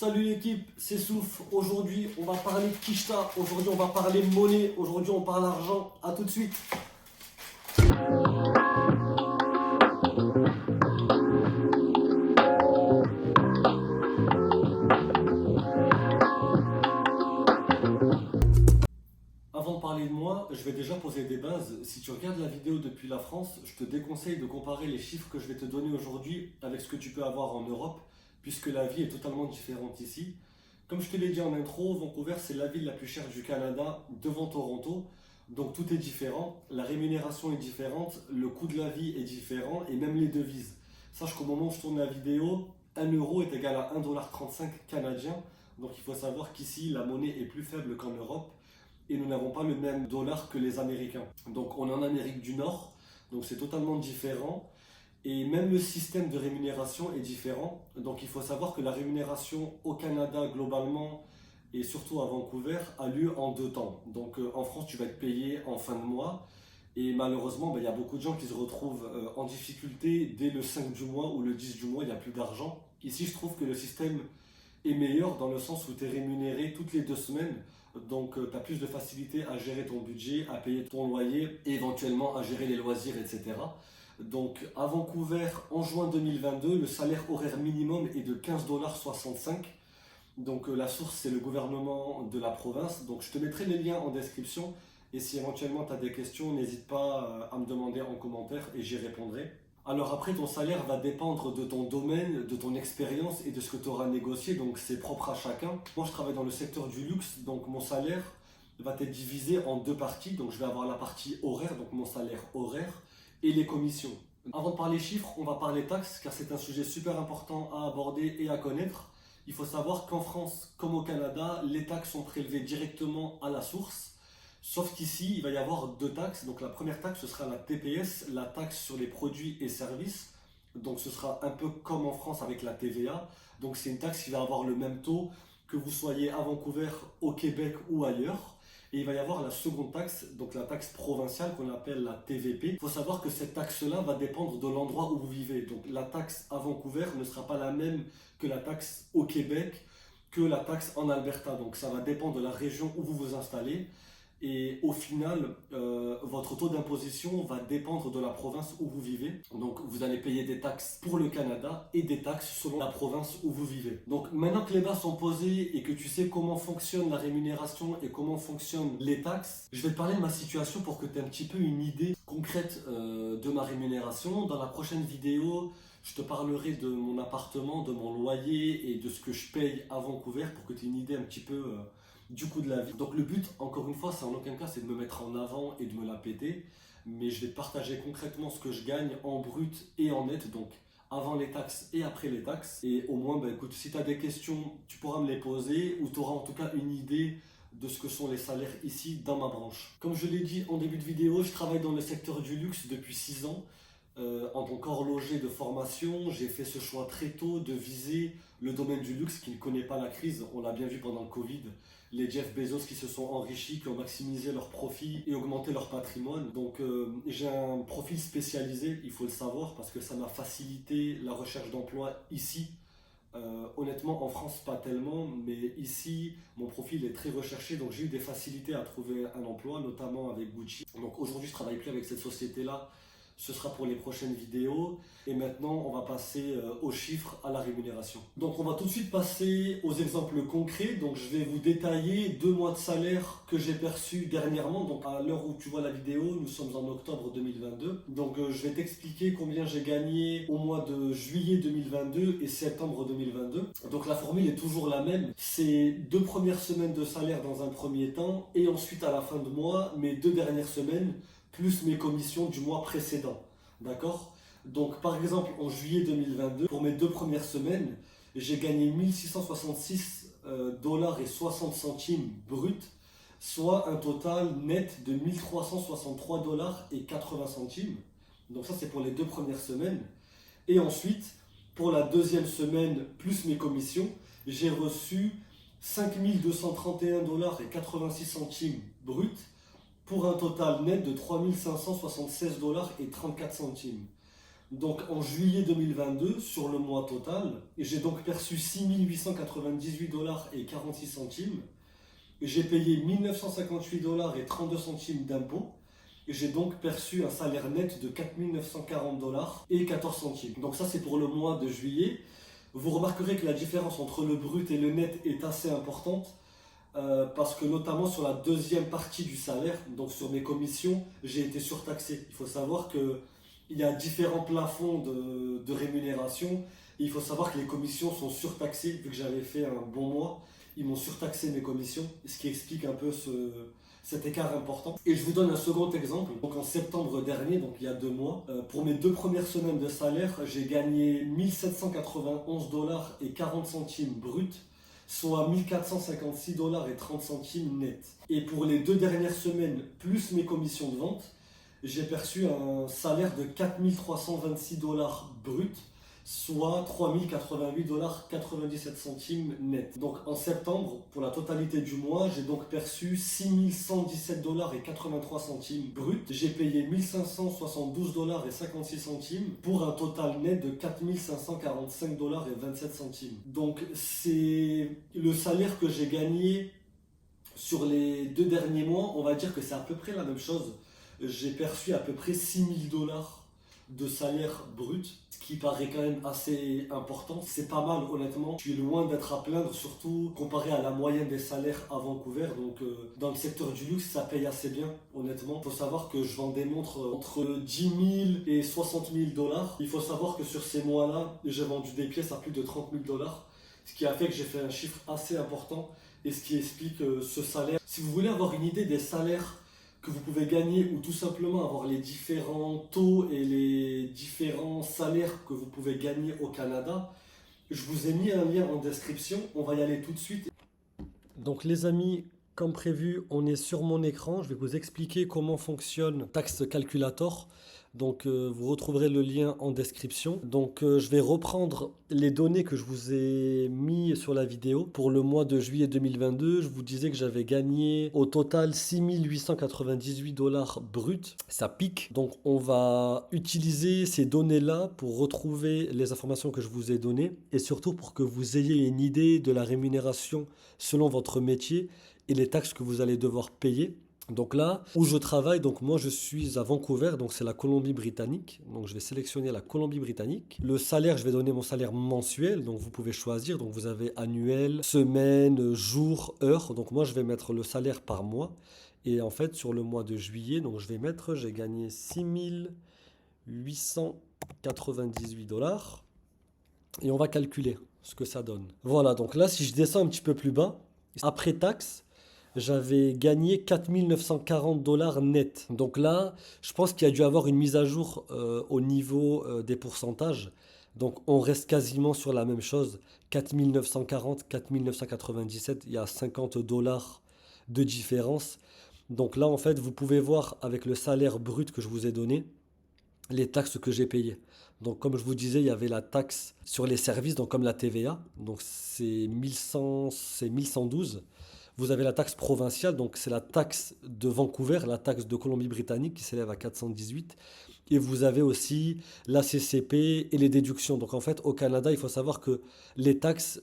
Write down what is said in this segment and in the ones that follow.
Salut l'équipe, c'est Souf. Aujourd'hui, on va parler de Kishta. Aujourd'hui, on va parler monnaie. Aujourd'hui, on parle argent. A tout de suite. Avant de parler de moi, je vais déjà poser des bases. Si tu regardes la vidéo depuis la France, je te déconseille de comparer les chiffres que je vais te donner aujourd'hui avec ce que tu peux avoir en Europe, puisque la vie est totalement différente ici. Comme je te l'ai dit en intro, Vancouver, c'est la ville la plus chère du Canada devant Toronto. Donc tout est différent, la rémunération est différente, le coût de la vie est différent et même les devises. Sache qu'au moment où je tourne la vidéo, 1 euro est égal à 1,35 $ canadien. Donc il faut savoir qu'ici, la monnaie est plus faible qu'en Europe et nous n'avons pas le même dollar que les Américains. Donc on est en Amérique du Nord, donc c'est totalement différent. Et même le système de rémunération est différent. Donc il faut savoir que la rémunération au Canada globalement et surtout à Vancouver a lieu en 2 temps. Donc en France tu vas être payé en fin de mois et malheureusement il y a beaucoup de gens qui se retrouvent en difficulté dès le 5 du mois ou le 10 du mois, il n'y a plus d'argent. Ici je trouve que le système est meilleur dans le sens où tu es rémunéré toutes les 2 semaines. Donc tu as plus de facilité à gérer ton budget, à payer ton loyer et éventuellement à gérer les loisirs, etc. Donc à Vancouver, en juin 2022, le salaire horaire minimum est de 15,65 $. Donc la source, c'est le gouvernement de la province. Donc je te mettrai les liens en description. Et si éventuellement tu as des questions, n'hésite pas à me demander en commentaire et j'y répondrai. Alors après, ton salaire va dépendre de ton domaine, de ton expérience et de ce que tu auras négocié. Donc c'est propre à chacun. Moi, je travaille dans le secteur du luxe. Donc mon salaire va être divisé en 2 parties. Donc je vais avoir la partie horaire, donc mon salaire horaire, et les commissions. Avant de parler chiffres, on va parler taxes car c'est un sujet super important à aborder et à connaître. Il faut savoir qu'en France comme au Canada, les taxes sont prélevées directement à la source. Sauf qu'ici, il va y avoir 2 taxes. Donc la première taxe, ce sera la TPS, la taxe sur les produits et services. Donc ce sera un peu comme en France avec la TVA. Donc c'est une taxe qui va avoir le même taux que vous soyez à Vancouver, au Québec ou ailleurs. Et il va y avoir la seconde taxe, donc la taxe provinciale qu'on appelle la TVP. Il faut savoir que cette taxe-là va dépendre de l'endroit où vous vivez. Donc la taxe à Vancouver ne sera pas la même que la taxe au Québec, que la taxe en Alberta. Donc ça va dépendre de la région où vous vous installez. Et au final, votre taux d'imposition va dépendre de la province où vous vivez. Donc vous allez payer des taxes pour le Canada et des taxes selon la province où vous vivez. Donc maintenant que les bases sont posées et que tu sais comment fonctionne la rémunération et comment fonctionnent les taxes, je vais te parler de ma situation pour que tu aies un petit peu une idée concrète de ma rémunération. Dans la prochaine vidéo, je te parlerai de mon appartement, de mon loyer et de ce que je paye à Vancouver pour que tu aies une idée un petit peu du coût de la vie. Donc le but, encore une fois, c'est en aucun cas c'est de me mettre en avant et de me la péter, mais je vais te partager concrètement ce que je gagne en brut et en net, donc avant les taxes et après les taxes. Et au moins, écoute, si tu as des questions, tu pourras me les poser ou tu auras en tout cas une idée de ce que sont les salaires ici dans ma branche. Comme je l'ai dit en début de vidéo, je travaille dans le secteur du luxe depuis 6 ans. En tant qu'horloger de formation, j'ai fait ce choix très tôt de viser le domaine du luxe qui ne connaît pas la crise. On l'a bien vu pendant le Covid. Les Jeff Bezos qui se sont enrichis, qui ont maximisé leurs profits et augmenté leur patrimoine. Donc j'ai un profil spécialisé, il faut le savoir, parce que ça m'a facilité la recherche d'emploi ici. Honnêtement, en France, pas tellement, mais ici, mon profil est très recherché, donc j'ai eu des facilités à trouver un emploi, notamment avec Gucci. Donc aujourd'hui, je ne travaille plus avec cette société-là. Ce sera pour les prochaines vidéos. Et maintenant, on va passer aux chiffres, à la rémunération. Donc, on va tout de suite passer aux exemples concrets. Donc, je vais vous détailler 2 mois de salaire que j'ai perçus dernièrement. Donc, à l'heure où tu vois la vidéo, nous sommes en octobre 2022. Donc, je vais t'expliquer combien j'ai gagné au mois de juillet 2022 et septembre 2022. Donc, la formule est toujours la même. C'est 2 premières semaines de salaire dans un premier temps et ensuite à la fin de mois, mes 2 dernières semaines plus mes commissions du mois précédent. D'accord? Donc par exemple en juillet 2022, pour mes 2 premières semaines, j'ai gagné 1666 dollars et 60 centimes brut, soit un total net de 1363 dollars et 80 centimes. Donc ça c'est pour les 2 premières semaines. Et ensuite, pour la deuxième semaine plus mes commissions, j'ai reçu 5231 dollars et 86 centimes brut, pour un total net de 3576 dollars et 34 centimes. Donc en juillet 2022, sur le mois total, j'ai donc perçu 6 898 dollars et 46 centimes. J'ai payé 1958 dollars et 32 centimes d'impôts. Et j'ai donc perçu un salaire net de 4 940 dollars et 14 centimes. Donc ça c'est pour le mois de juillet. Vous remarquerez que la différence entre le brut et le net est assez importante. Parce que notamment sur la deuxième partie du salaire, donc sur mes commissions, j'ai été surtaxé. Il faut savoir qu'il y a différents plafonds de rémunération. Et il faut savoir que les commissions sont surtaxées, vu que j'avais fait un bon mois. Ils m'ont surtaxé mes commissions, ce qui explique un peu cet écart important. Et je vous donne un second exemple. Donc en septembre dernier, donc il y a 2 mois, pour mes 2 premières semaines de salaire, j'ai gagné 1791 dollars et 40 centimes bruts, soit 1456 dollars et 30 centimes net. Et pour les 2 dernières semaines, plus mes commissions de vente, j'ai perçu un salaire de 4326 dollars bruts, soit 3088 dollars 97 centimes net. Donc en septembre, pour la totalité du mois, j'ai donc perçu 6117 dollars et 83 centimes bruts. J'ai payé 1572 dollars et 56 centimes pour un total net de 4545 dollars et 27 centimes. Donc c'est le salaire que j'ai gagné sur les 2 derniers mois. On va dire que c'est à peu près la même chose. J'ai perçu à peu près 6000 dollars de salaire brut, ce qui paraît quand même assez important. C'est pas mal honnêtement, je suis loin d'être à plaindre, surtout comparé à la moyenne des salaires à Vancouver. Donc dans le secteur du luxe, ça paye assez bien honnêtement. Il faut savoir que je vends des montres entre 10 000 et 60 000 dollars. Il faut savoir que sur ces mois-là, j'ai vendu des pièces à plus de 30 000 dollars, ce qui a fait que j'ai fait un chiffre assez important et ce qui explique ce salaire. Si vous voulez avoir une idée des salaires que vous pouvez gagner ou tout simplement avoir les différents taux et les différents salaires que vous pouvez gagner au Canada, je vous ai mis un lien en description, on va y aller tout de suite. Donc les amis, comme prévu, on est sur mon écran, je vais vous expliquer comment fonctionne Tax Calculator. Donc vous retrouverez le lien en description. Donc je vais reprendre les données que je vous ai mis sur la vidéo. Pour le mois de juillet 2022, je vous disais que j'avais gagné au total 6898 dollars bruts. Ça pique. Donc on va utiliser ces données-là pour retrouver les informations que je vous ai données et surtout pour que vous ayez une idée de la rémunération selon votre métier et les taxes que vous allez devoir payer. Donc là où je travaille, donc moi je suis à Vancouver, donc c'est la Colombie-Britannique. Donc je vais sélectionner la Colombie-Britannique. Le salaire, je vais donner mon salaire mensuel, donc vous pouvez choisir. Donc vous avez annuel, semaine, jour, heure. Donc moi je vais mettre le salaire par mois. Et en fait sur le mois de juillet, donc je vais mettre, j'ai gagné 6898 dollars. Et on va calculer ce que ça donne. Voilà, donc là si je descends un petit peu plus bas, après taxe, j'avais gagné 4940 dollars net. Donc là, je pense qu'il y a dû avoir une mise à jour au niveau des pourcentages. Donc on reste quasiment sur la même chose. 4940, 4997, il y a 50 dollars de différence. Donc là, en fait, vous pouvez voir avec le salaire brut que je vous ai donné, les taxes que j'ai payées. Donc comme je vous disais, il y avait la taxe sur les services, donc comme la TVA. Donc c'est 1112. Vous avez la taxe provinciale, donc c'est la taxe de Vancouver, la taxe de Colombie-Britannique qui s'élève à 418. Et vous avez aussi la CCP et les déductions. Donc en fait, au Canada, il faut savoir que les taxes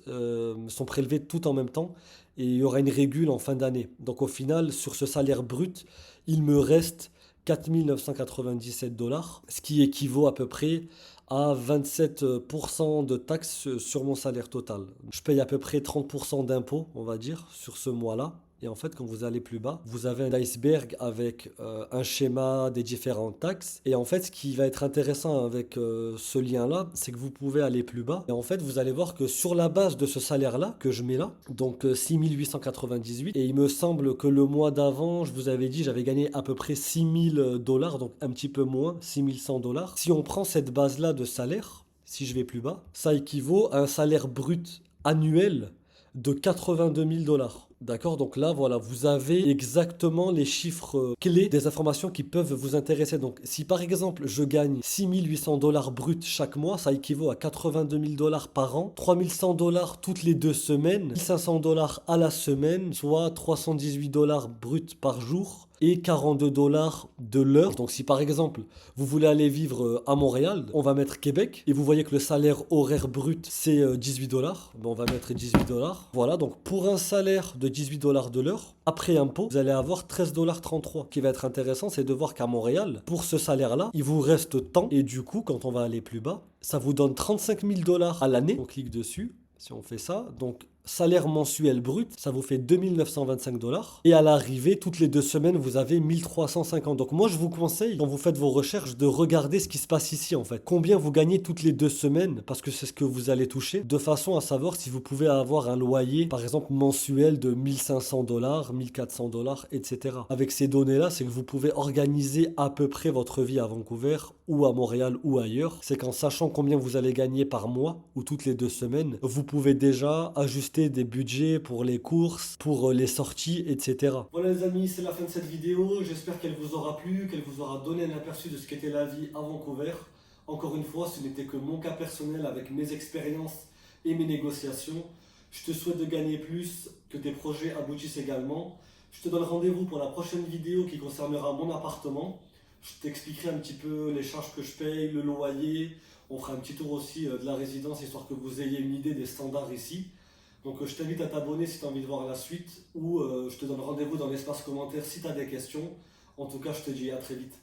sont prélevées tout en même temps et il y aura une régule en fin d'année. Donc au final, sur ce salaire brut, il me reste 4997 dollars, ce qui équivaut à peu près à 27% de taxes sur mon salaire total. Je paye à peu près 30% d'impôts, on va dire, sur ce mois-là. Et en fait, quand vous allez plus bas, vous avez un iceberg avec un schéma des différentes taxes. Et en fait, ce qui va être intéressant avec ce lien-là, c'est que vous pouvez aller plus bas. Et en fait, vous allez voir que sur la base de ce salaire-là, que je mets là, donc 6898, et il me semble que le mois d'avant, je vous avais dit, j'avais gagné à peu près 6000 dollars, donc un petit peu moins, 6100 dollars. Si on prend cette base-là de salaire, si je vais plus bas, ça équivaut à un salaire brut annuel de 82 000 dollars. D'accord, donc là, voilà, vous avez exactement les chiffres clés des informations qui peuvent vous intéresser. Donc, si par exemple, je gagne 6 800 $ bruts chaque mois, ça équivaut à 82 000 $ par an, 3 100 $ toutes les 2 semaines, 1 500 $ à la semaine, soit 318 $ bruts par jour et 42 $ de l'heure. Donc, si par exemple, vous voulez aller vivre à Montréal, on va mettre Québec, et vous voyez que le salaire horaire brut, c'est 18 $. On va mettre 18 $. Voilà, donc pour un salaire de 18 $ de l'heure, après impôt, vous allez avoir 13,33 $. Ce qui va être intéressant, c'est de voir qu'à Montréal, pour ce salaire-là, il vous reste tant, et du coup, quand on va aller plus bas, ça vous donne 35 000 $ à l'année. On clique dessus, si on fait ça, donc salaire mensuel brut, ça vous fait 2 925 $. Et à l'arrivée, toutes les 2 semaines, vous avez 1 350. Donc moi, je vous conseille, quand vous faites vos recherches, de regarder ce qui se passe ici en fait. Combien vous gagnez toutes les 2 semaines, parce que c'est ce que vous allez toucher, de façon à savoir si vous pouvez avoir un loyer, par exemple, mensuel de 1 500 $, 1 400 $, etc. Avec ces données-là, c'est que vous pouvez organiser à peu près votre vie à Vancouver, ou à Montréal, ou ailleurs. C'est qu'en sachant combien vous allez gagner par mois, ou toutes les 2 semaines, vous pouvez déjà ajuster des budgets pour les courses, pour les sorties, etc. Voilà les amis, c'est la fin de cette vidéo. J'espère qu'elle vous aura plu, qu'elle vous aura donné un aperçu de ce qu'était la vie à Vancouver. Encore une fois, ce n'était que mon cas personnel avec mes expériences et mes négociations. Je te souhaite de gagner plus, que tes projets aboutissent également. Je te donne rendez-vous pour la prochaine vidéo qui concernera mon appartement. Je t'expliquerai un petit peu les charges que je paye, le loyer. On fera un petit tour aussi de la résidence, histoire que vous ayez une idée des standards ici. Donc je t'invite à t'abonner si tu as envie de voir la suite, ou je te donne rendez-vous dans l'espace commentaire si tu as des questions. En tout cas, je te dis à très vite.